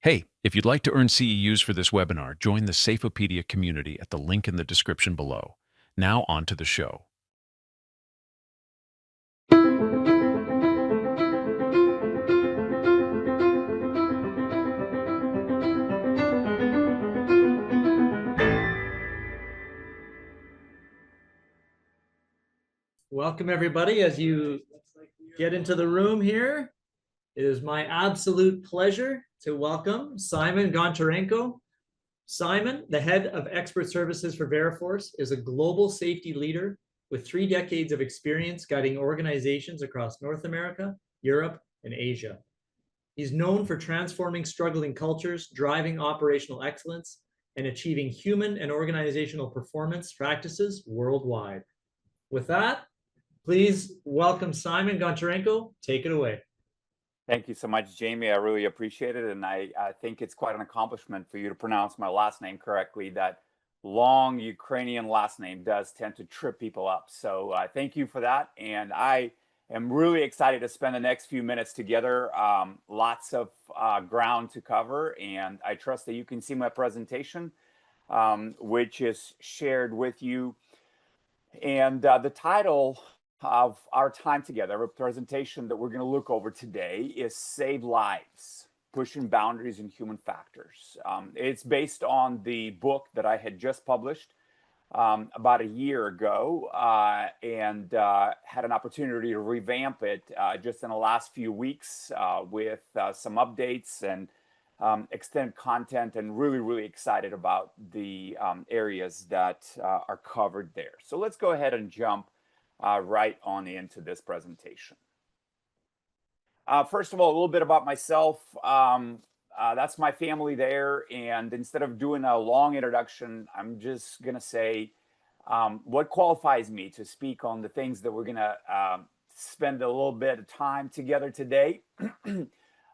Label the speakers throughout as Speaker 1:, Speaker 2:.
Speaker 1: Hey, if you'd like to earn CEUs for this webinar, join the Safeopedia community at the link in the description below. Now on to the show.
Speaker 2: Welcome, everybody. As you get into the room here, it is my absolute pleasure to welcome Simon Goncharenko. Simon, the head of expert services for Veriforce, is a global safety leader with 3 decades of experience guiding organizations across North America, Europe, and Asia. He's known for transforming struggling cultures, driving operational excellence, and achieving human and organizational performance practices worldwide. With that, please welcome Simon Goncharenko. Take it away.
Speaker 3: Thank you so much, Jamie. I really appreciate it. And I think it's quite an accomplishment for you to pronounce my last name correctly. That long Ukrainian last name does tend to trip people up. So thank you for that. And I am really excited to spend the next few minutes together. Lots of ground to cover. And I trust that you can see my presentation, which is shared with you. And the title of our time together, a presentation that we're going to look over today, is Save Lives, Pushing Boundaries in Human Factors. It's based on the book that I had just published about a year ago and had an opportunity to revamp it just in the last few weeks with some updates and extended content, and really excited about the areas that are covered there. So let's go ahead and jump right on into this presentation. First of all, a little bit about myself. That's my family there. And instead of doing a long introduction, I'm just going to say what qualifies me to speak on the things that we're going to spend a little bit of time together today.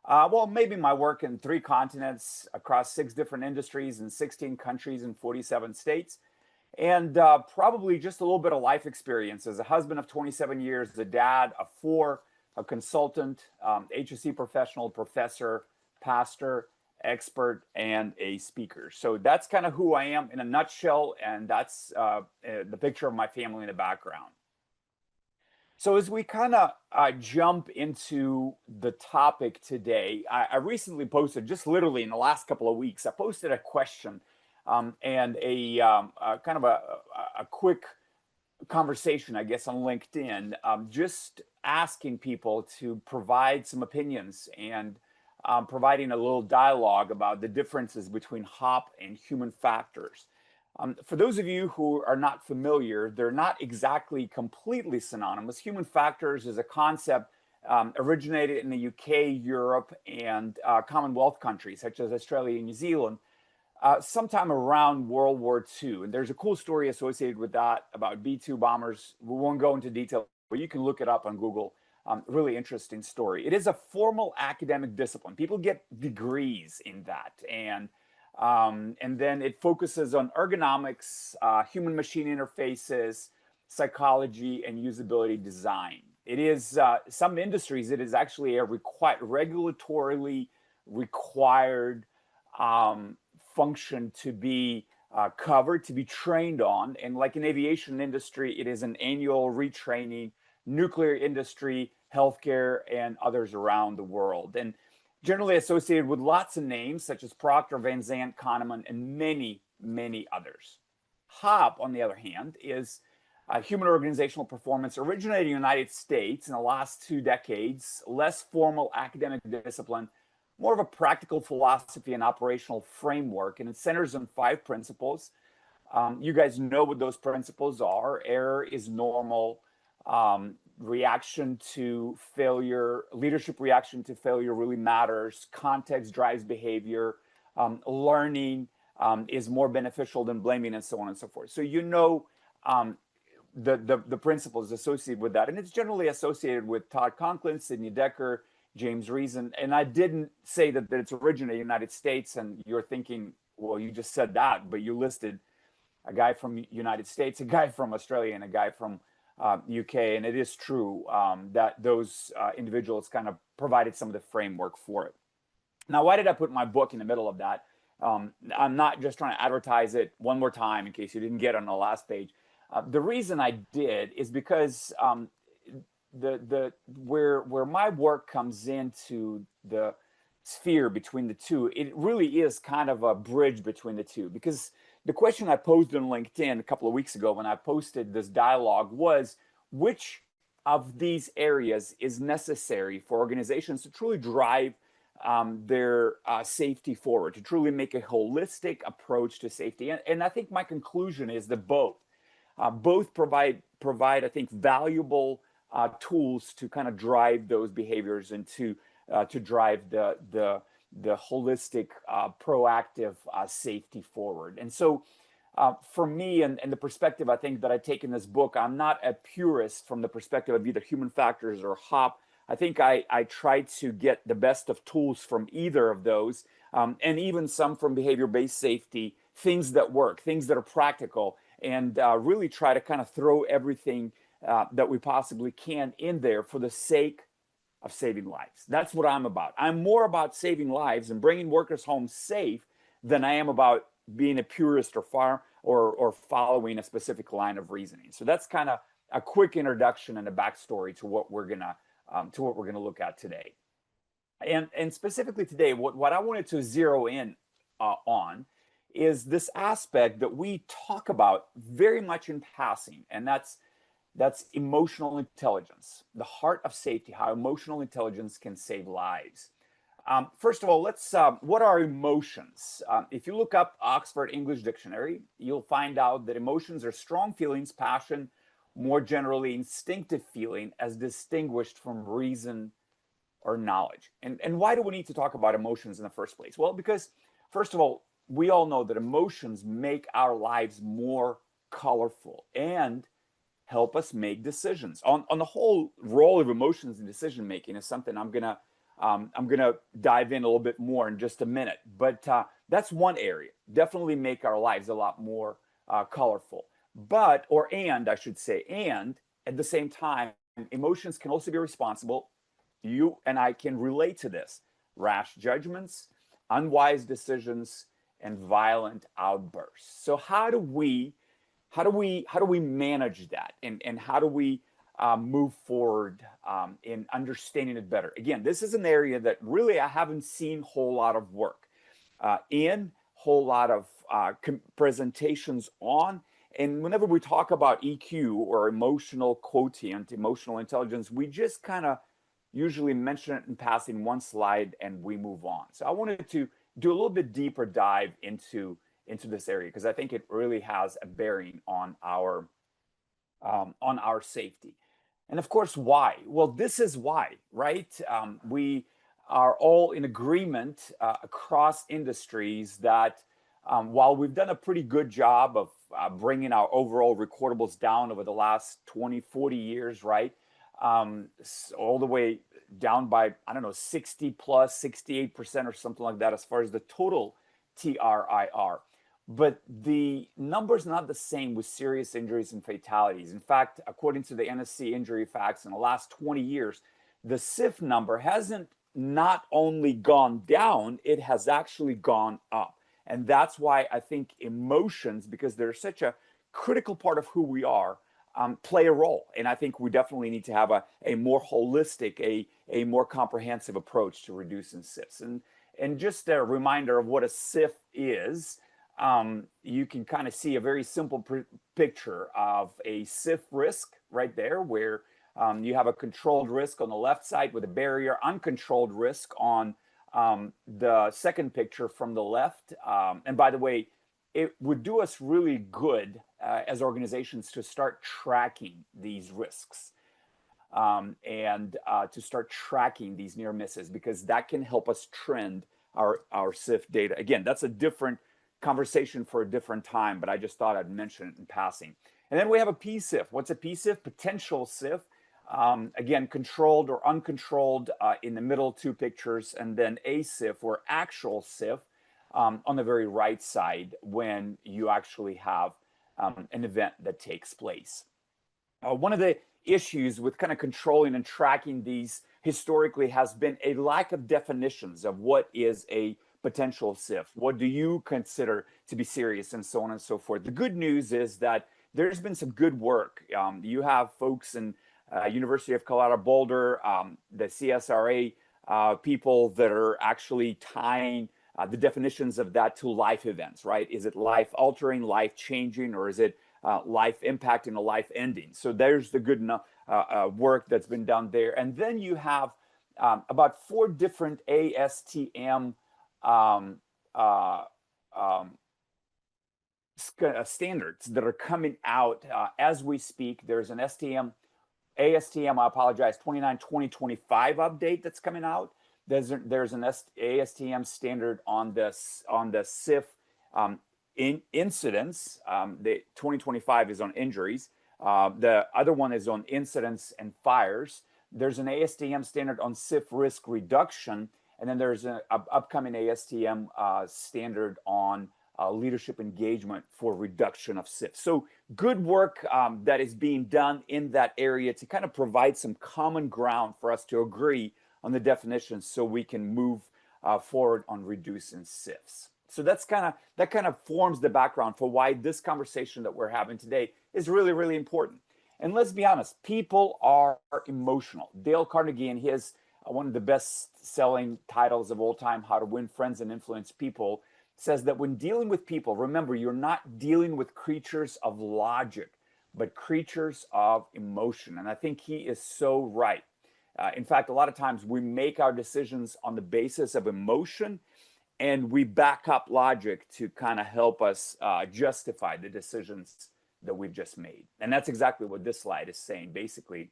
Speaker 3: Well, maybe my work in 3 continents across 6 different industries in 16 countries in 47 states. And probably just a little bit of life experience as a husband of 27 years, a dad of 4, a consultant, HSC professional, professor, pastor, expert, and a speaker. So that's kind of who I am in a nutshell, and that's the picture of my family in the background. So as we kind of jump into the topic today, I recently posted, just literally in the last couple of weeks, I posted a question and a kind of a quick conversation, I guess, on LinkedIn, just asking people to provide some opinions and providing a little dialogue about the differences between HOP and human factors. For those of you who are not familiar, they're not exactly completely synonymous. Human factors is a concept originated in the UK, Europe, and Commonwealth countries such as Australia and New Zealand sometime around World War II. And there's a cool story associated with that about B-2 bombers. We won't go into detail, but you can look it up on Google. Really interesting story. It is a formal academic discipline. People get degrees in that. And then it focuses on ergonomics, human-machine interfaces, psychology, and usability design. It is, some industries, it is actually a regulatorily required function to be covered, to be trained on. And like in aviation industry, it is an annual retraining, nuclear industry, healthcare, and others around the world. And generally associated with lots of names such as Procter, Van Zandt, Kahneman, and many others. HOP, on the other hand, is human organizational performance originating in the United States in the last 2 decades, less formal academic discipline, more of a practical philosophy and operational framework, and it centers on 5 principles. You guys know what those principles are. Error is normal. Reaction to failure, leadership reaction to failure really matters. Context drives behavior. Learning is more beneficial than blaming, and so on and so forth. So you know the principles associated with that. And it's generally associated with Todd Conklin, Sidney Dekker, James Reason. And I didn't say that it's originated in the United States, and you're thinking, well, you just said that, but you listed a guy from the United States, a guy from Australia, and a guy from UK, and it is true that those individuals kind of provided some of the framework for it. Now, why did I put my book in the middle of that? I'm not just trying to advertise it one more time in case you didn't get it on the last page. The reason I did is because where my work comes into the sphere between the two, it really is kind of a bridge between the two. Because the question I posed on LinkedIn a couple of weeks ago when I posted this dialogue was, which of these areas is necessary for organizations to truly drive their safety forward, to truly make a holistic approach to safety? And I think my conclusion is that both provide, I think, valuable tools to kind of drive those behaviors and to drive the holistic, proactive safety forward. And so, for me, and the perspective I think that I take in this book, I'm not a purist from the perspective of either human factors or HOP. I think I try to get the best of tools from either of those, and even some from behavior-based safety, things that work, things that are practical, and really try to kind of throw everything that we possibly can in there for the sake of saving lives. That's what I'm about. I'm more about saving lives and bringing workers home safe than I am about being a purist or following a specific line of reasoning. So that's kind of a quick introduction and a backstory to what we're gonna look at today. And specifically today, what I wanted to zero in on is this aspect that we talk about very much in passing, and that's emotional intelligence, the heart of safety, how emotional intelligence can save lives. First of all, let's, what are emotions? If you look up Oxford English Dictionary, you'll find out that emotions are strong feelings, passion, more generally instinctive feeling as distinguished from reason or knowledge. And why do we need to talk about emotions in the first place? Well, because first of all, we all know that emotions make our lives more colorful and help us make decisions. On the whole role of emotions in decision making is something I'm gonna dive in a little bit more in just a minute. But that's one area. Definitely make our lives a lot more colorful. And I should say, and at the same time, emotions can also be responsible. You and I can relate to this: rash judgments, unwise decisions, and violent outbursts. So how do we manage that, and how do we move forward in understanding it better? Again, this is an area that really I haven't seen a whole lot of work in, whole lot of presentations on. And whenever we talk about EQ or emotional quotient, emotional intelligence, we just kind of usually mention it in passing one slide and we move on. So I wanted to do a little bit deeper dive into this area because I think it really has a bearing on our safety. And of course, why? Well, this is why, right? We are all in agreement across industries that while we've done a pretty good job of bringing our overall recordables down over the last 20, 40 years, right? All the way down by, I don't know, 60 plus, 68% or something like that as far as the total TRIR. But the number's not the same with serious injuries and fatalities. In fact, according to the NSC injury facts, in the last 20 years, the SIF number hasn't not only gone down, it has actually gone up. And that's why I think emotions, because they're such a critical part of who we are, play a role. And I think we definitely need to have a more holistic, a more comprehensive approach to reducing SIFs. And just a reminder of what a SIF is, you can kind of see a very simple picture of a SIF risk right there, where you have a controlled risk on the left side with a barrier, uncontrolled risk on the second picture from the left. And by the way, it would do us really good as organizations to start tracking these risks and to start tracking these near misses, because that can help us trend our SIF data. Again, that's a different conversation for a different time, but I just thought I'd mention it in passing. And then we have a PSIF. What's a PSIF? Potential SIF. Again, controlled or uncontrolled in the middle two pictures, and then a SIF or actual SIF on the very right side when you actually have an event that takes place. One of the issues with kind of controlling and tracking these historically has been a lack of definitions of what is a potential SIF. What do you consider to be serious, and so on and so forth. The good news is that there's been some good work. You have folks in University of Colorado Boulder, the CSRA people that are actually tying the definitions of that to life events, right? Is it life altering, life changing, or is it life impacting or life ending? So there's the good work that's been done there. And then you have about 4 different ASTM standards that are coming out as we speak. There's an ASTM, I apologize, 2025 update that's coming out. There's an ASTM standard on the SIF incidents. The 2025 is on injuries. The other one is on incidents and fires. There's an ASTM standard on SIF risk reduction, and then there's an upcoming ASTM standard on leadership engagement for reduction of SIF. So good work that is being done in that area to kind of provide some common ground for us to agree on the definitions so we can move forward on reducing SIFs. So that kind of forms the background for why this conversation that we're having today is really, really important. And let's be honest, people are emotional. Dale Carnegie, in his one of the best-selling titles of all time, How to Win Friends and Influence People, says that when dealing with people, remember, you're not dealing with creatures of logic, but creatures of emotion. And I think he is so right. In fact, a lot of times we make our decisions on the basis of emotion, and we back up logic to kind of help us justify the decisions that we've just made. And that's exactly what this slide is saying. Basically,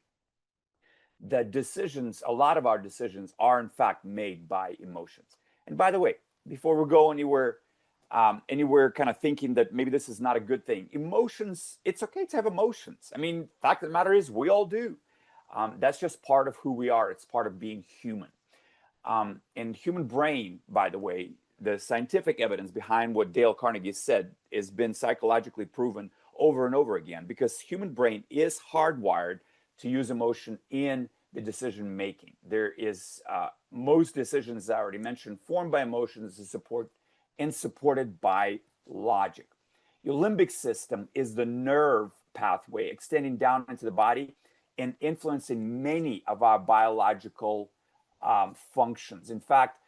Speaker 3: the decisions, a lot of our decisions are in fact made by emotions. And by the way, before we go anywhere kind of thinking that maybe this is not a good thing, emotions, it's okay to have emotions. I mean, fact of the matter is we all do. That's just part of who we are. It's part of being human. And human brain, by the way, the scientific evidence behind what Dale Carnegie said has been psychologically proven over and over again, because human brain is hardwired to use emotion in the decision making. There is most decisions, as I already mentioned, formed by emotions and supported by logic. Your limbic system is the nerve pathway extending down into the body and influencing many of our biological functions. In fact,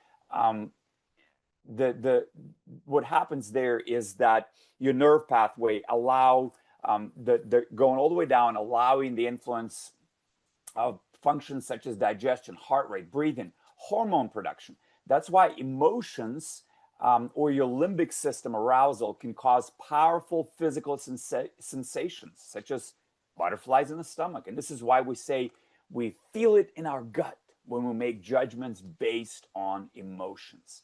Speaker 3: what happens there is that your nerve pathway allow going all the way down, allowing the influence of functions such as digestion, heart rate, breathing, hormone production. That's why emotions or your limbic system arousal can cause powerful physical sensations, such as butterflies in the stomach. And this is why we say we feel it in our gut when we make judgments based on emotions.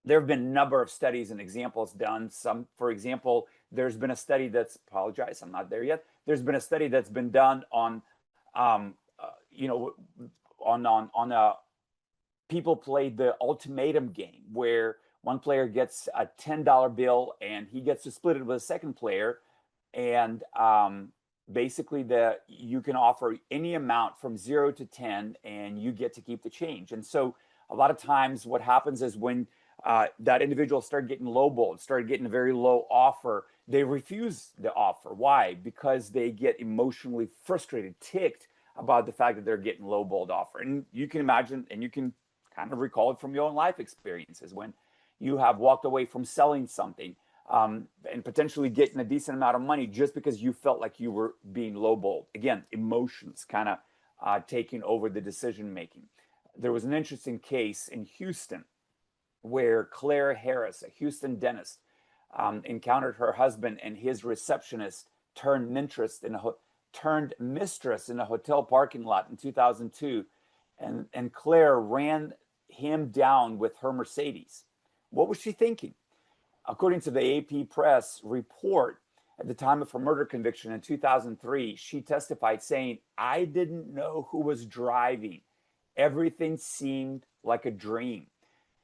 Speaker 3: There have been a number of studies and examples done. Some, for example, there's been a study that's, apologize, I'm not there yet. There's been a study that's been done on, people played the ultimatum game, where one player gets a $10 bill and he gets to split it with a second player. And basically you can offer any amount from 0 to 10 and you get to keep the change. And so a lot of times what happens is when that individual started getting lowballed, started getting a very low offer, they refuse the offer. Why? Because they get emotionally frustrated, ticked about the fact that they're getting lowballed offer. And you can imagine, and you can kind of recall it from your own life experiences when you have walked away from selling something and potentially getting a decent amount of money just because you felt like you were being lowballed. Again, emotions kind of taking over the decision making. There was an interesting case in Houston where Claire Harris, a Houston dentist, encountered her husband and his receptionist turned mistress in a hotel parking lot in 2002, and Claire ran him down with her Mercedes. What was she thinking? According to the AP Press report, at the time of her murder conviction in 2003, she testified saying, "I didn't know who was driving. Everything seemed like a dream."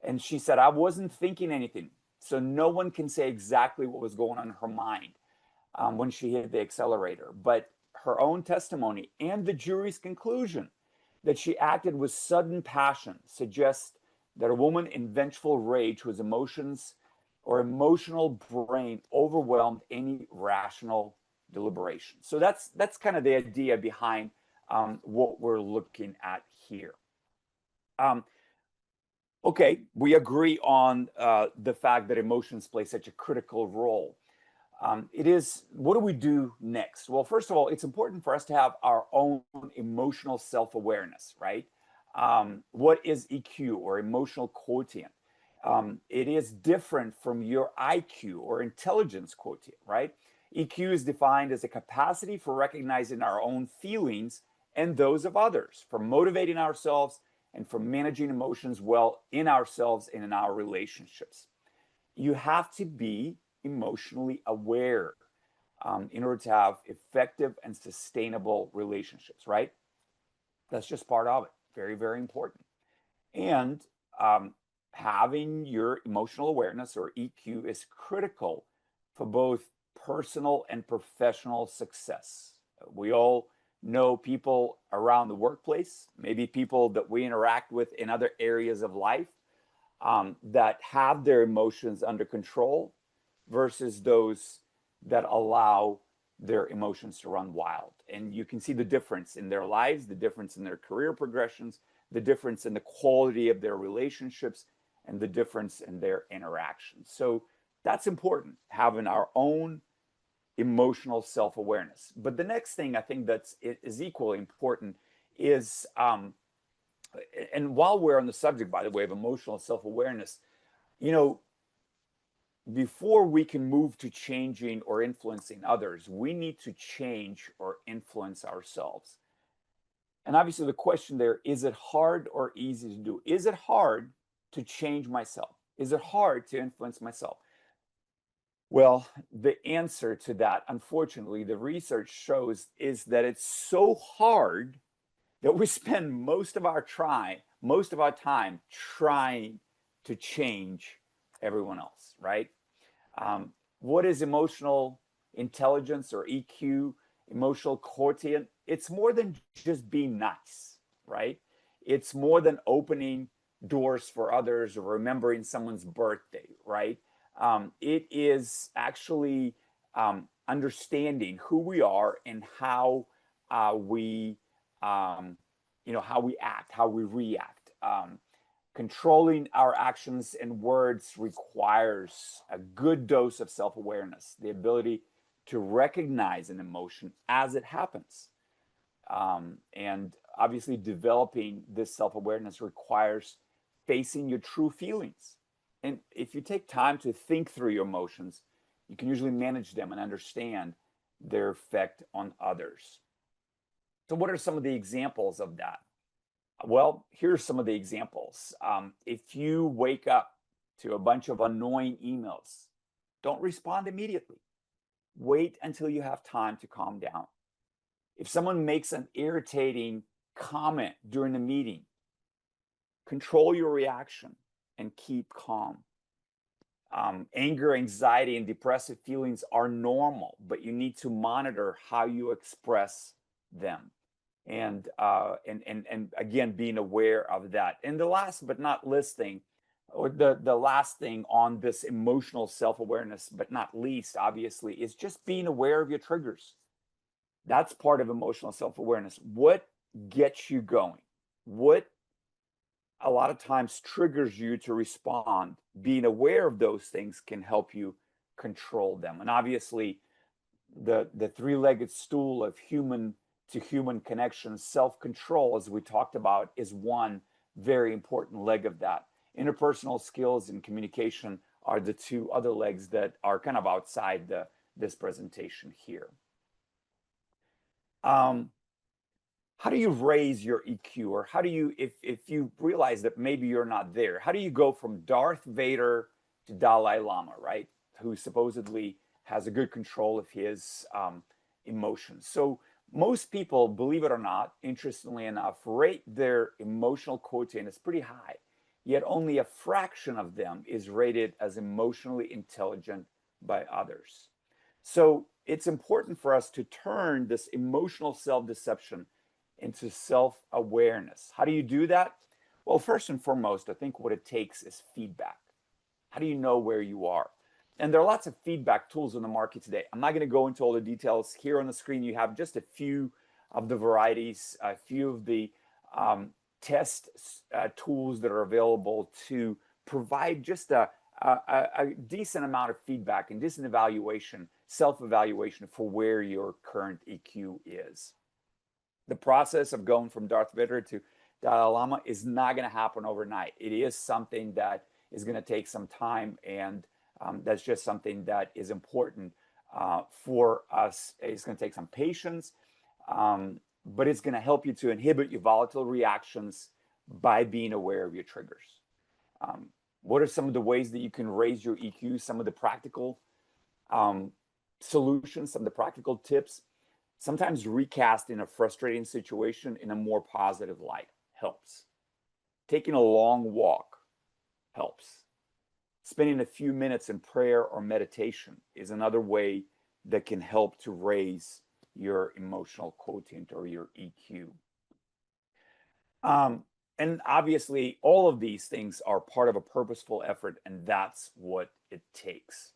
Speaker 3: And she said, "I wasn't thinking anything." So no one can say exactly what was going on in her mind when she hit the accelerator. But her own testimony and the jury's conclusion that she acted with sudden passion suggests that a woman in vengeful rage whose emotions or emotional brain overwhelmed any rational deliberation. So that's kind of the idea behind what we're looking at here. Okay, we agree on the fact that emotions play such a critical role. What do we do next? Well, first of all, it's important for us to have our own emotional self-awareness, right? What is EQ or emotional quotient? It is different from your IQ or intelligence quotient, right? EQ is defined as a capacity for recognizing our own feelings and those of others, for motivating ourselves and for managing emotions well in ourselves and in our relationships. You have to be emotionally aware in order to have effective and sustainable relationships, right? That's just part of it. Very, very important. And having your emotional awareness or EQ is critical for both personal and professional success. We all know people around the workplace, maybe people that we interact with in other areas of life that have their emotions under control versus those that allow their emotions to run wild. And you can see the difference in their lives, the difference in their career progressions, the difference in the quality of their relationships, and the difference in their interactions. So that's important, having our own emotional self-awareness. But the next thing I think is equally important is, and while we're on the subject, by the way, of emotional self-awareness, before we can move to changing or influencing others, we need to change or influence ourselves. And obviously the question there, is it hard or easy to do? Is it hard to change myself? Is it hard to influence myself? Well, the answer to that, unfortunately, the research shows is that it's so hard that we spend most of our time trying to change everyone else, right? What is emotional intelligence or EQ, emotional quotient? It's more than just being nice, right? It's more than opening doors for others or remembering someone's birthday, right? It is actually understanding who we are and how we act, how we react. Controlling our actions and words requires a good dose of self-awareness, the ability to recognize an emotion as it happens. And obviously developing this self-awareness requires facing your true feelings. And if you take time to think through your emotions, you can usually manage them and understand their effect on others. So what are some of the examples of that? Well, here's some of the examples. If you wake up to a bunch of annoying emails, don't respond immediately. Wait until you have time to calm down. If someone makes an irritating comment during the meeting, control your reaction and keep calm. Anger, anxiety, and depressive feelings are normal, but you need to monitor how you express them. And again, being aware of that. And the last but not least thing, or the last thing on this emotional self-awareness, but not least, obviously, is just being aware of your triggers. That's part of emotional self-awareness. What gets you going? What a lot of times triggers you to respond? Being aware of those things can help you control them. And obviously, the three-legged stool of human to human connection, self-control, as we talked about, is one very important leg of that. Interpersonal skills and communication are the two other legs that are kind of outside this presentation here. How do you raise your EQ, or how do you, if you realize that maybe you're not there, how do you go from Darth Vader to Dalai Lama, right? Who supposedly has a good control of his emotions. So most people, believe it or not, interestingly enough, rate their emotional quotient as pretty high, yet only a fraction of them is rated as emotionally intelligent by others. So it's important for us to turn this emotional self-deception into self-awareness. How do you do that? Well, first and foremost, I think what it takes is feedback. How do you know where you are? And there are lots of feedback tools on the market today. I'm not going to go into all the details. Here on the screen, you have just a few of the varieties, a few of the test tools that are available to provide just a decent amount of feedback and decent evaluation, self-evaluation for where your current EQ is. The process of going from Darth Vader to Dalai Lama is not going to happen overnight. It is something that is going to take some time, and that's just something that is important for us. It's going to take some patience, but it's going to help you to inhibit your volatile reactions by being aware of your triggers. What are some of the ways that you can raise your EQ? Some of the practical solutions, some of the practical tips. Sometimes recasting a frustrating situation in a more positive light helps. Taking a long walk helps. Spending a few minutes in prayer or meditation is another way that can help to raise your emotional quotient or your EQ. And obviously, all of these things are part of a purposeful effort, and that's what it takes.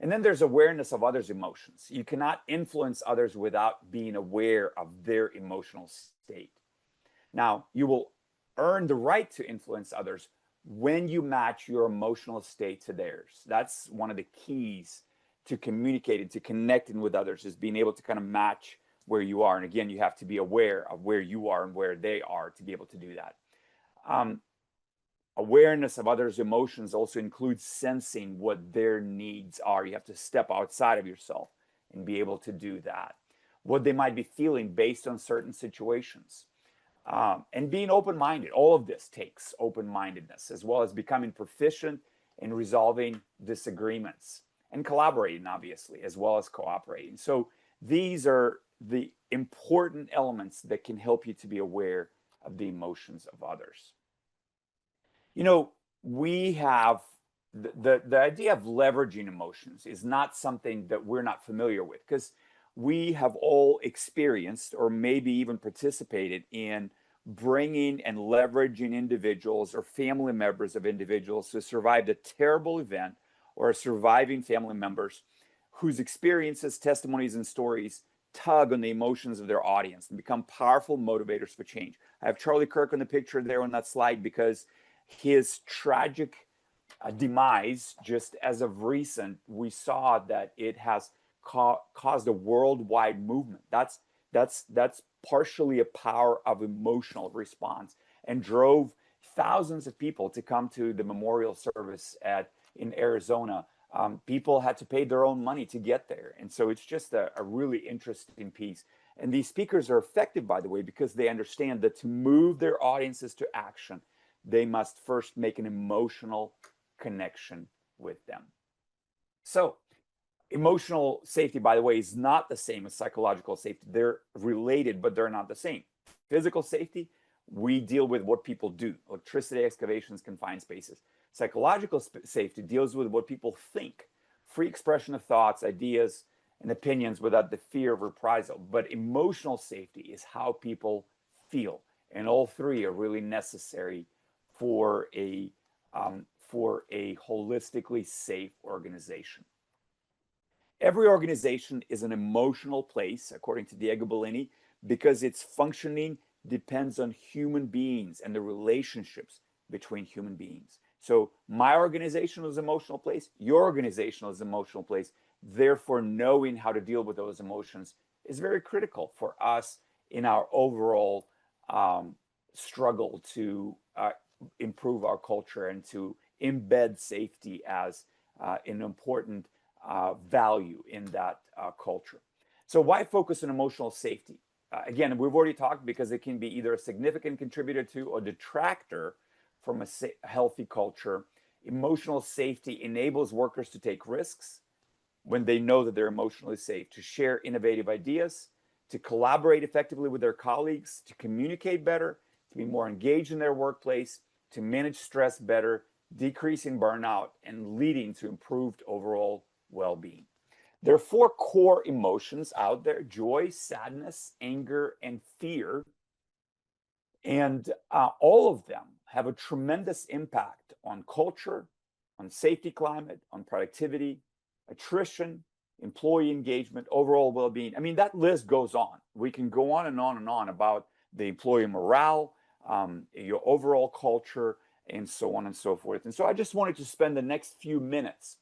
Speaker 3: And then there's awareness of others' emotions. You cannot influence others without being aware of their emotional state. Now, you will earn the right to influence others when you match your emotional state to theirs. That's one of the keys to communicating, to connecting with others, is being able to kind of match where you are. And again, you have to be aware of where you are and where they are to be able to do that. Awareness of others' emotions also includes sensing what their needs are. You have to step outside of yourself and be able to do that. What they might be feeling based on certain situations. And being open-minded. All of this takes open-mindedness, as well as becoming proficient in resolving disagreements and collaborating, obviously, as well as cooperating. So these are the important elements that can help you to be aware of the emotions of others. You know, we have the idea of leveraging emotions is not something that we're not familiar with, because we have all experienced or maybe even participated in bringing and leveraging individuals or family members of individuals who survived a terrible event, or surviving family members whose experiences, testimonies, and stories tug on the emotions of their audience and become powerful motivators for change. I have Charlie Kirk on the picture there on that slide because his tragic demise, just as of recent, we saw that it has caused a worldwide movement. That's partially a power of emotional response, and drove thousands of people to come to the memorial service in Arizona. People had to pay their own money to get there, and so it's just a really interesting piece. And these speakers are effective, by the way, because they understand that to move their audiences to action, they must first make an emotional connection with them. So emotional safety, by the way, is not the same as psychological safety. They're related, but they're not the same. Physical safety, we deal with what people do: electricity, excavations, confined spaces. Psychological safety deals with what people think: free expression of thoughts, ideas, and opinions without the fear of reprisal. But emotional safety is how people feel, and all three are really necessary for a holistically safe organization. Every organization is an emotional place, according to Diego Bellini, because its functioning depends on human beings and the relationships between human beings. So my organization is an emotional place, your organization is an emotional place. Therefore, knowing how to deal with those emotions is very critical for us in our overall struggle to improve our culture and to embed safety as an important value in that culture. So why focus on emotional safety? Again, we've already talked, because it can be either a significant contributor to or detractor from a healthy culture. Emotional safety enables workers to take risks when they know that they're emotionally safe, to share innovative ideas, to collaborate effectively with their colleagues, to communicate better, to be more engaged in their workplace, to manage stress better, decreasing burnout, and leading to improved overall well-being. There are four core emotions out there: joy, sadness, anger, and fear. And all of them have a tremendous impact on culture, on safety climate, on productivity, attrition, employee engagement, overall well-being. I mean, that list goes on. We can go on and on and on about the employee morale, your overall culture, and so on and so forth. And so I just wanted to spend the next few minutes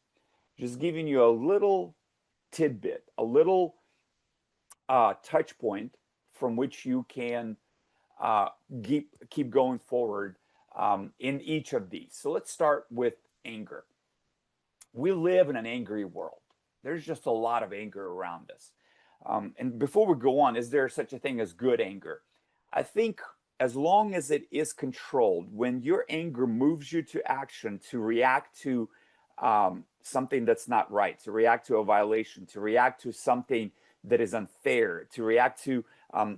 Speaker 3: just giving you a little tidbit, a little touch point from which you can keep going forward in each of these. So let's start with anger. We live in an angry world. There's just a lot of anger around us. And before we go on, is there such a thing as good anger? I think as long as it is controlled, when your anger moves you to action to react to something that's not right, to react to a violation, to react to something that is unfair, to react to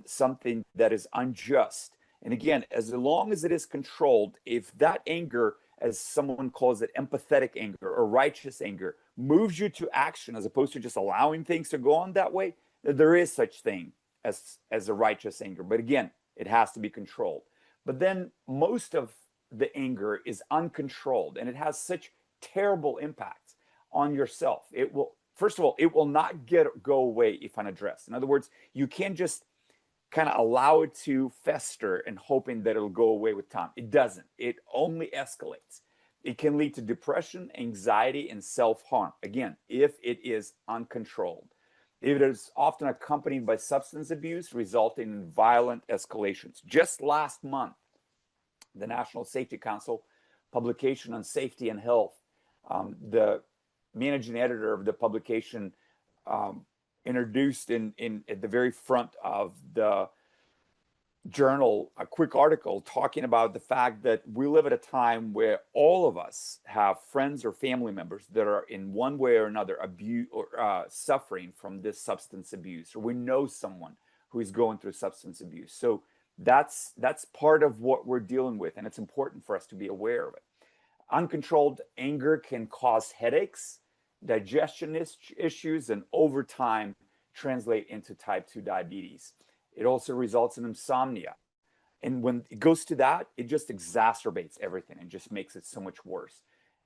Speaker 3: something that is unjust. And again, as long as it is controlled, if that anger, as someone calls it, empathetic anger or righteous anger, moves you to action as opposed to just allowing things to go on that way, there is such thing as a righteous anger. But again, it has to be controlled. But then most of the anger is uncontrolled, and it has such terrible impacts on yourself. It will, first of all, it will not go away if unaddressed. In other words, you can't just kind of allow it to fester and hoping that it'll go away with time. It doesn't. It only escalates. It can lead to depression, anxiety, and self-harm. Again, if it is uncontrolled. It is often accompanied by substance abuse, resulting in violent escalations. Just last month, the National Safety Council publication on safety and health, the managing editor of the publication introduced at the very front of the journal a quick article talking about the fact that we live at a time where all of us have friends or family members that are in one way or another suffering from this substance abuse, or we know someone who is going through substance abuse. So that's part of what we're dealing with, and it's important for us to be aware of it. Uncontrolled anger can cause headaches, digestion issues, and over time translate into type 2 diabetes. It also results in insomnia. And when it goes to that, it just exacerbates everything and just makes it so much worse.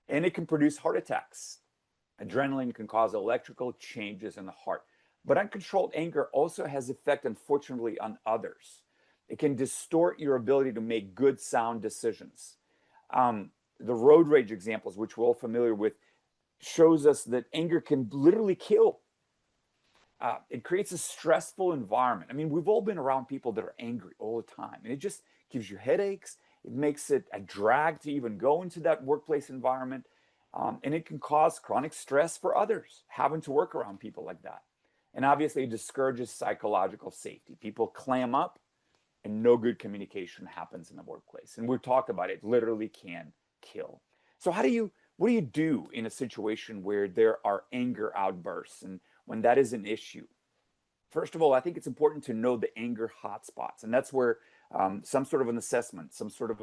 Speaker 3: And it can produce heart attacks. Adrenaline can cause electrical changes in the heart. But uncontrolled anger also has effect, unfortunately, on others. It can distort your ability to make good, sound decisions. The road rage examples, which we're all familiar with, shows us that anger can literally kill. It creates a stressful environment. I mean, we've all been around people that are angry all the time, and it just gives you headaches. It makes it a drag to even go into that workplace environment, and it can cause chronic stress for others, having to work around people like that. And obviously, it discourages psychological safety. People clam up, and no good communication happens in the workplace. And we've talked about it, literally can kill. So what do you do in a situation where there are anger outbursts and when that is an issue? First of all, I think it's important to know the anger hotspots. And that's where some sort of an assessment, some sort of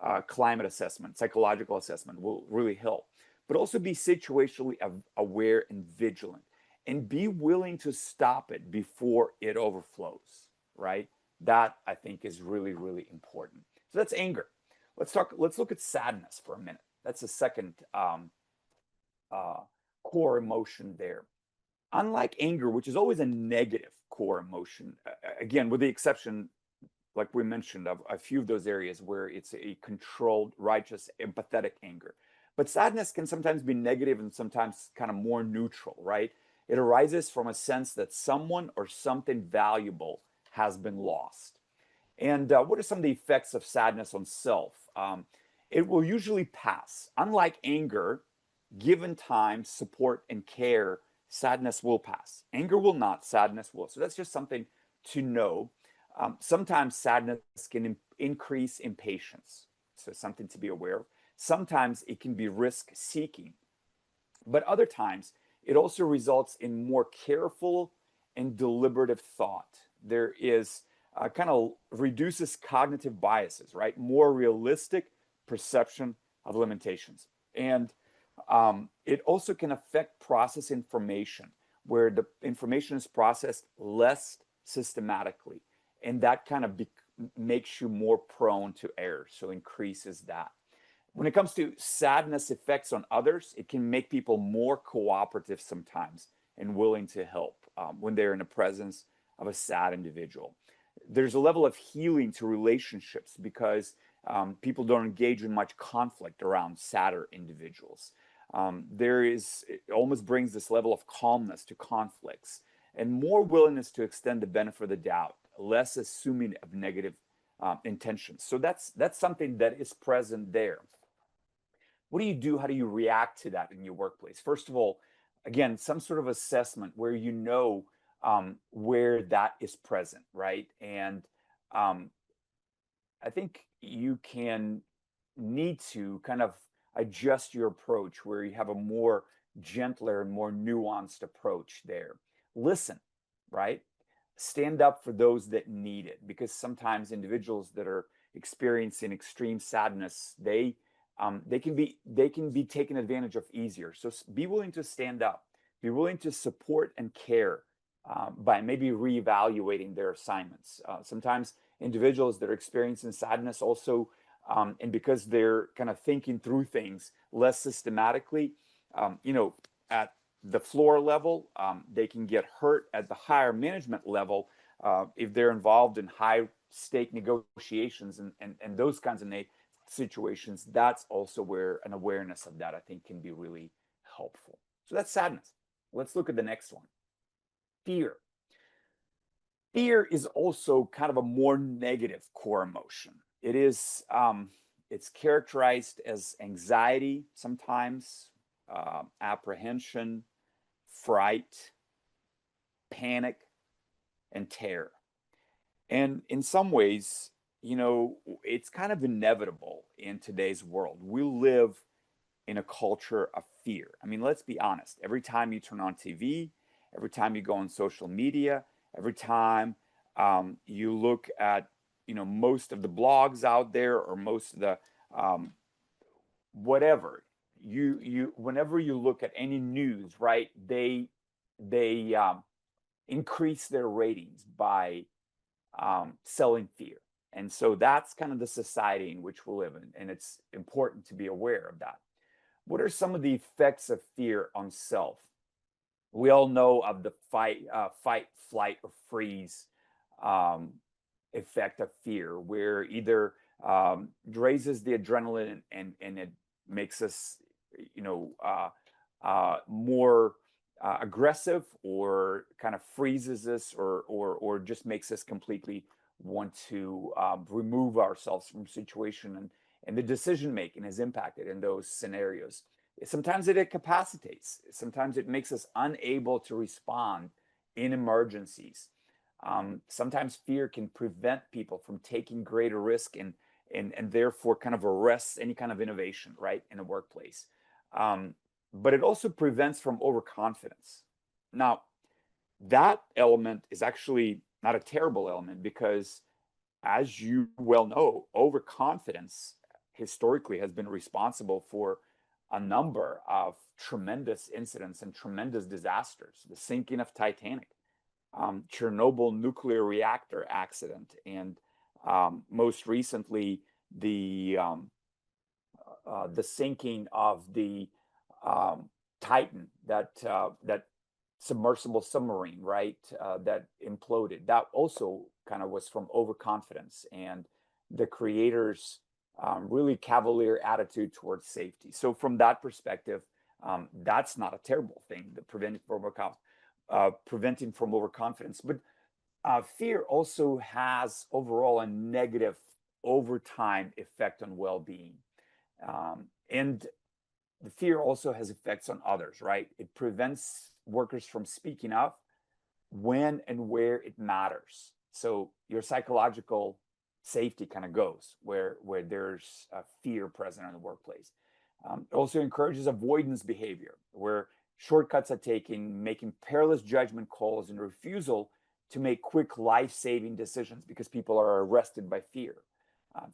Speaker 3: a climate assessment, psychological assessment will really help. But also be situationally aware and vigilant, and be willing to stop it before it overflows, right? That, I think, is really, really important. So that's anger. Let's look at sadness for a minute. That's the second core emotion there. Unlike anger, which is always a negative core emotion, again, with the exception, like we mentioned, of a few of those areas where it's a controlled, righteous, empathetic anger. But sadness can sometimes be negative and sometimes kind of more neutral, right? It arises from a sense that someone or something valuable has been lost. And what are some of the effects of sadness on self? It will usually pass. Unlike anger, given time, support, and care, sadness will pass. Anger will not, sadness will. So that's just something to know. Sometimes sadness can increase impatience. So something to be aware of. Sometimes it can be risk-seeking. But other times, it also results in more careful and deliberative thought. There is kind of reduces cognitive biases, right? More realistic perception of limitations. And it also can affect process information. where the information is processed less systematically, and that kind of makes you more prone to error, so increases that. When it comes to sadness effects on others, it can make people more cooperative sometimes and willing to help when they're in the presence of a sad individual. There's a level of healing to relationships because people don't engage in much conflict around sadder individuals. It almost brings this level of calmness to conflicts and more willingness to extend the benefit of the doubt, less assuming of negative intentions. So that's something that is present there. What do you do? How do you react to that in your workplace? First of all, again, some sort of assessment where you know where that is present, right? And I think you can need to kind of adjust your approach where you have a more gentler and more nuanced approach there. Listen, right? Stand up for those that need it, because sometimes individuals that are experiencing extreme sadness, they can be taken advantage of easier. So be willing to stand up, be willing to support and care by maybe reevaluating their assignments. Sometimes individuals that are experiencing sadness also, and because they're kind of thinking through things less systematically, at the floor level, they can get hurt at the higher management level if they're involved in high stake negotiations and those kinds of situations. That's also where an awareness of that, I think, can be really helpful. So that's sadness. Let's look at the next one. Fear. Fear is also kind of a more negative core emotion. It is, it's characterized as anxiety sometimes, apprehension, fright, panic, and terror. And in some ways, it's kind of inevitable in today's world. We live in a culture of fear. I mean, let's be honest. Every time you turn on TV, every time you go on social media, every time you look at, most of the blogs out there or most of the whatever, whenever you look at any news, right? They increase their ratings by selling fear. And so that's kind of the society in which we live in, and it's important to be aware of that. What are some of the effects of fear on self? We all know of the fight, flight, or freeze effect of fear, where either raises the adrenaline and it makes us, more aggressive, or kind of freezes us, or just makes us completely want to remove ourselves from situation, and the decision making is impacted in those scenarios. Sometimes it incapacitates. Sometimes it makes us unable to respond in emergencies. Sometimes fear can prevent people from taking greater risk and therefore kind of arrests any kind of innovation, right, in a workplace. But it also prevents from overconfidence. Now, that element is actually not a terrible element, because, as you well know, overconfidence historically has been responsible for a number of tremendous incidents and tremendous disasters. The sinking of Titanic, Chernobyl nuclear reactor accident, and most recently the sinking of the Titan, that submersible submarine, right, that imploded. That also kind of was from overconfidence and the creators' really cavalier attitude towards safety. So from that perspective, that's not a terrible thing, the preventing from overconfidence. But fear also has overall a negative over time effect on well-being. And the fear also has effects on others, right? It prevents workers from speaking up when and where it matters. So your psychological safety kind of goes where there's a fear present in the workplace. It also encourages avoidance behavior, where shortcuts are taken, making perilous judgment calls, and refusal to make quick life-saving decisions because people are arrested by fear.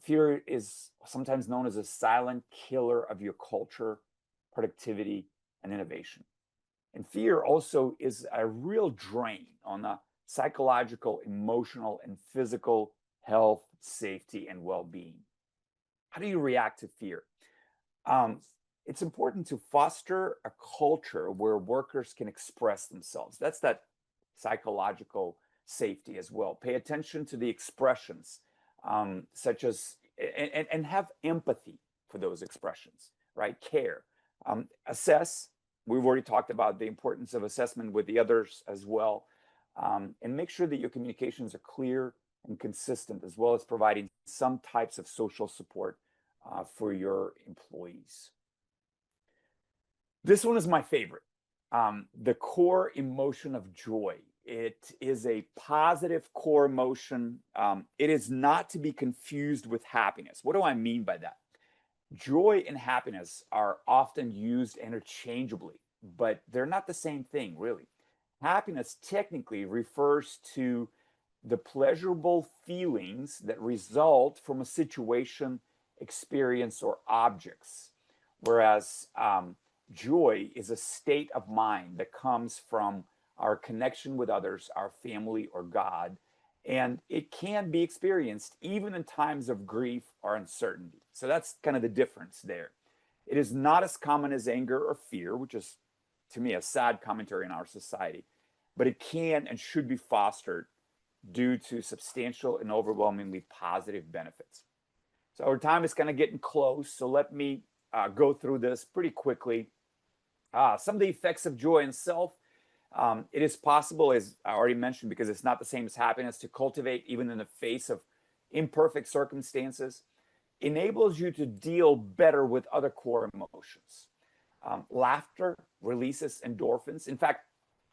Speaker 3: Fear is sometimes known as a silent killer of your culture, productivity, and innovation. And fear also is a real drain on the psychological, emotional, and physical health, safety, and well-being. How do you react to fear? Um, it's important to foster a culture where workers can express themselves. That's that psychological safety as well. Pay attention to the expressions, such as, and have empathy for those expressions, right? Care. Assess. We've already talked about the importance of assessment with the others as well. And make sure that your communications are clear and consistent, as well as providing some types of social support for your employees. This one is my favorite. The core emotion of joy. It is a positive core emotion. It is not to be confused with happiness. What do I mean by that? Joy and happiness are often used interchangeably, but they're not the same thing, really. Happiness technically refers to the pleasurable feelings that result from a situation, experience, or objects, whereas joy is a state of mind that comes from our connection with others, our family, or God, and it can be experienced even in times of grief or uncertainty. So that's kind of the difference there. It is not as common as anger or fear, which is, to me, a sad commentary in our society, but it can and should be fostered due to substantial and overwhelmingly positive benefits. So our time is kind of getting close, so let me go through this pretty quickly. Some of the effects of joy in self. It is possible, as I already mentioned, because it's not the same as happiness, to cultivate even in the face of imperfect circumstances. Enables you to deal better with other core emotions. Laughter releases endorphins. In fact,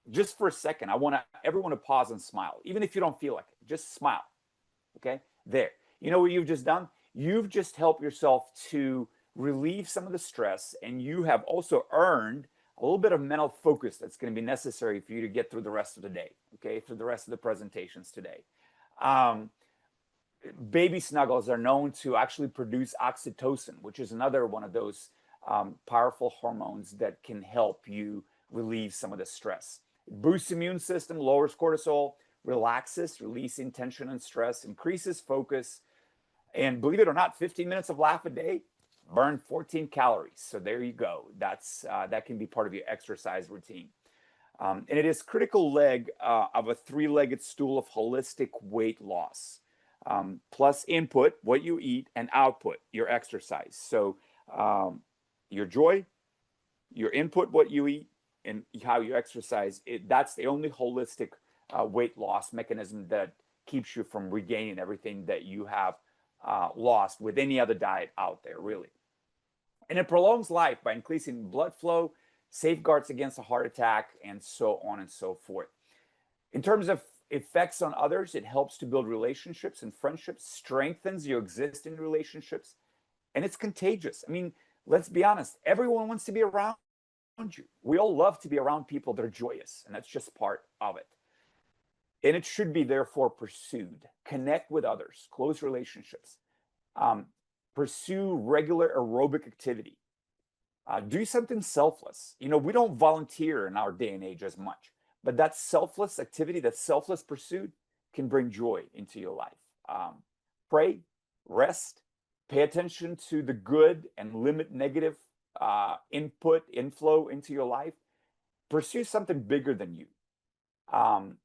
Speaker 3: just for a second, I want everyone to pause and smile, even if you don't feel like it. Just smile. Okay, there. You know what you've just done? You've just helped yourself to relieve some of the stress, and you have also earned a little bit of mental focus that's going to be necessary for you to get through the rest of the day, okay, through the rest of the presentations today. Baby snuggles are known to actually produce oxytocin, which is another one of those powerful hormones that can help you relieve some of the stress. It boosts the immune system, lowers cortisol, relaxes, releasing tension and stress, increases focus, and believe it or not, 15 minutes of laugh a day burn 14 calories. So there you go. That can be part of your exercise routine. And it is critical leg of a three-legged stool of holistic weight loss. Plus input, what you eat, and output, your exercise. So your joy, your input, what you eat, and how you exercise, that's the only holistic weight loss mechanism that keeps you from regaining everything that you have lost with any other diet out there, really. And it prolongs life by increasing blood flow, safeguards against a heart attack, and so on and so forth. In terms of effects on others, it helps to build relationships and friendships, strengthens your existing relationships, and it's contagious. I mean, let's be honest, everyone wants to be around you. We all love to be around people that are joyous, and that's just part of it. And it should be therefore pursued. Connect with others, close relationships. Pursue regular aerobic activity. Do something selfless. You know, we don't volunteer in our day and age as much, but that selfless activity, that selfless pursuit can bring joy into your life. Pray, rest, pay attention to the good and limit negative inflow into your life. Pursue something bigger than you.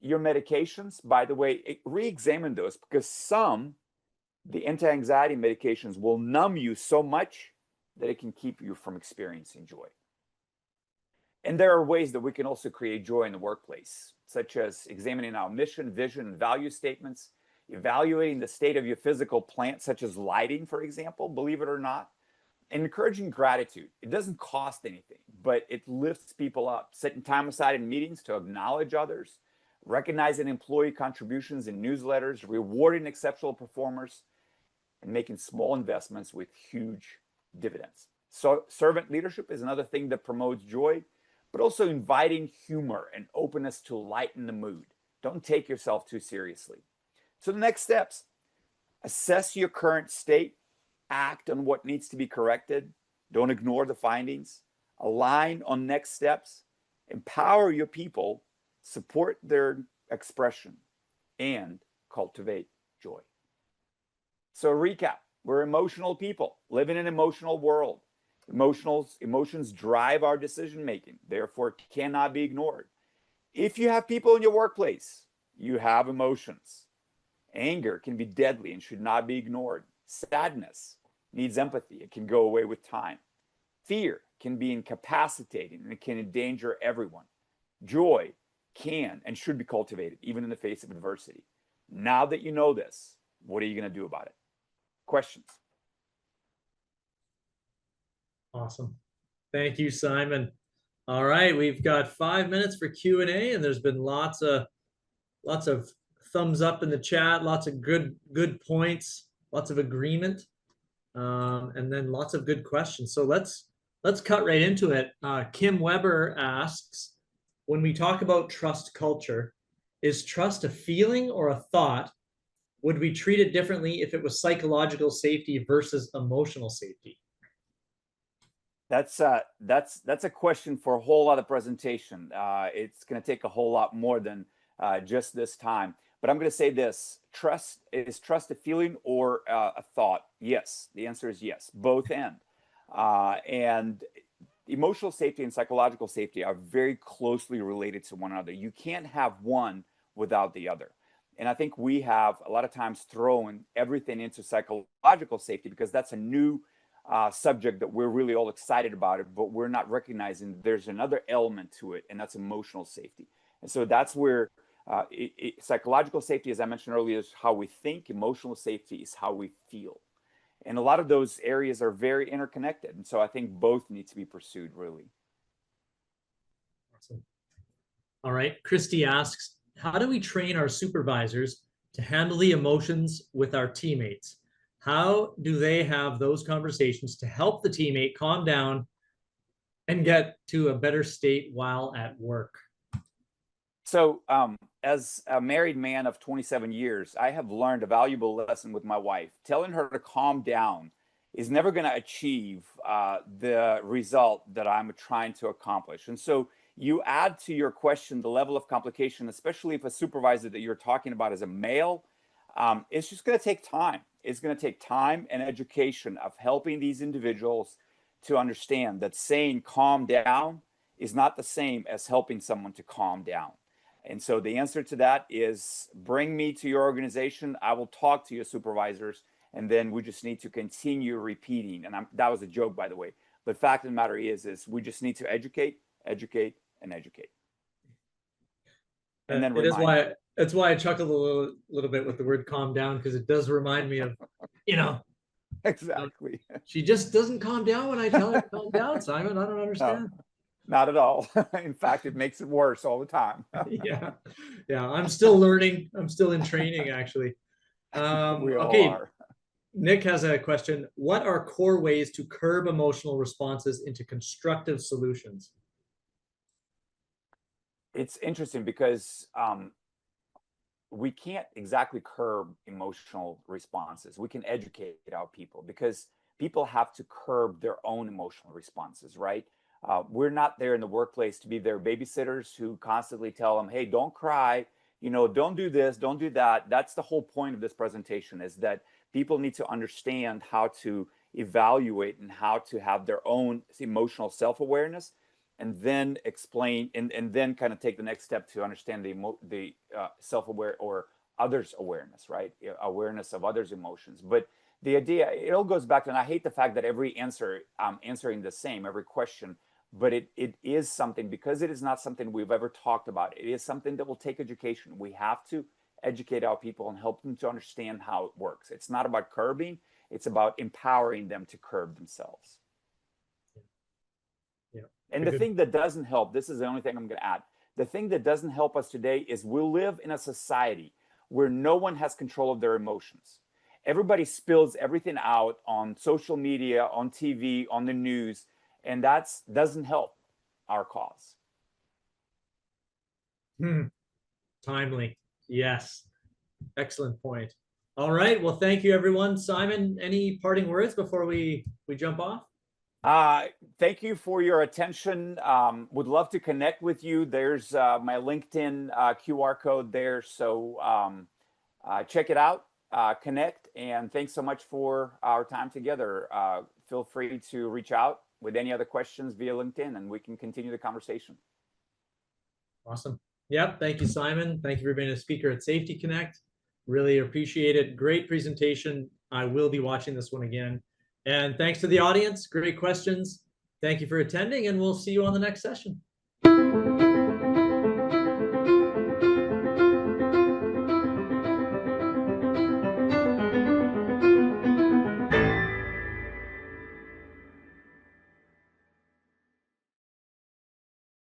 Speaker 3: Your medications, by the way, re-examine those, because the anti-anxiety medications will numb you so much that it can keep you from experiencing joy. And there are ways that we can also create joy in the workplace, such as examining our mission, vision, and value statements, evaluating the state of your physical plant, such as lighting, for example, believe it or not, and encouraging gratitude. It doesn't cost anything, but it lifts people up. Setting time aside in meetings to acknowledge others, recognizing employee contributions in newsletters, rewarding exceptional performers, and making small investments with huge dividends. So servant leadership is another thing that promotes joy, but also inviting humor and openness to lighten the mood. Don't take yourself too seriously. So the next steps: assess your current state, act on what needs to be corrected, don't ignore the findings, align on next steps, Empower your people, support their expression, and cultivate joy. So recap, we're emotional people, live in an emotional world. Emotions drive our decision making, therefore cannot be ignored. If you have people in your workplace, you have emotions. Anger can be deadly and should not be ignored. Sadness needs empathy. It can go away with time. Fear can be incapacitating and it can endanger everyone. Joy can and should be cultivated even in the face of adversity. Now that you know this, what are you going to do about it? Questions?
Speaker 2: Awesome. Thank you, Simon. All right, we've got 5 minutes for Q&A, and there's been lots of thumbs up in the chat, lots of good points, lots of agreement, and then lots of good questions. So let's cut right into it. Kim Weber asks, when we talk about trust culture, is trust a feeling or a thought? Would we treat it differently if it was psychological safety versus emotional safety?
Speaker 3: That's a question for a whole lot of presentation. It's going to take a whole lot more than just this time. But I'm going to say this: is trust a feeling or a thought? Yes, the answer is yes, both end. And emotional safety and psychological safety are very closely related to one another. You can't have one without the other. And I think we have a lot of times thrown everything into psychological safety because that's a new subject that we're really all excited about it, but we're not recognizing there's another element to it, and that's emotional safety. And so that's where psychological safety, as I mentioned earlier, is how we think. Emotional safety is how we feel. And a lot of those areas are very interconnected. And so I think both need to be pursued, really.
Speaker 2: Awesome. All right, Christy asks, how do we train our supervisors to handle the emotions with our teammates? How do they have those conversations to help the teammate calm down and get to a better state while at work?
Speaker 3: So as a married man of 27 years, I have learned a valuable lesson with my wife. Telling her to calm down is never going to achieve the result that I'm trying to accomplish. And so you add to your question the level of complication, especially if a supervisor that you're talking about is a male. It's just going to take time. It's going to take time and education of helping these individuals to understand that saying calm down is not the same as helping someone to calm down. And so the answer to that is bring me to your organization. I will talk to your supervisors, and then we just need to continue repeating. And that was a joke, by the way. But fact of the matter is we just need to educate, educate, and educate. And then
Speaker 2: That's why I chuckled a little bit with the word calm down, because it does remind me of,
Speaker 3: exactly.
Speaker 2: She just doesn't calm down when I tell her to calm down, Simon. I don't understand.
Speaker 3: No, not at all. In fact, it makes it worse all the time.
Speaker 2: Yeah. I'm still learning. I'm still in training, actually.
Speaker 3: We all
Speaker 2: Okay.
Speaker 3: are.
Speaker 2: Nick has a question. What are core ways to curb emotional responses into constructive solutions?
Speaker 3: It's interesting because we can't exactly curb emotional responses. We can educate our people because people have to curb their own emotional responses, right? We're not there in the workplace to be their babysitters who constantly tell them, hey, don't cry, don't do this, don't do that. That's the whole point of this presentation, is that people need to understand how to evaluate and how to have their own emotional self-awareness, and then explain and then kind of take the next step to understand the self-aware or others awareness, right? Awareness of others' emotions. But the idea, it all goes back to, and I hate the fact that every answer I'm answering the same, every question, but it is something, because it is not something we've ever talked about. It is something that will take education. We have to educate our people and help them to understand how it works. It's not about curbing, it's about empowering them to curb themselves. And the thing that doesn't help, this is the only thing I'm going to add. The thing that doesn't help us today is we live in a society where no one has control of their emotions. Everybody spills everything out on social media, on TV, on the news, and that doesn't help our cause.
Speaker 2: Timely. Yes. Excellent point. All right. Well, thank you, everyone. Simon, any parting words before we jump off?
Speaker 3: Thank you for your attention. Would love to connect with you. There's my LinkedIn QR code there. So check it out, connect, and thanks so much for our time together. Feel free to reach out with any other questions via LinkedIn, and we can continue the conversation.
Speaker 2: Awesome. Yep. Thank you, Simon. Thank you for being a speaker at Safety Connect. Really appreciate it. Great presentation. I will be watching this one again. And thanks to the audience. Great questions. Thank you for attending, and we'll see you on the next session.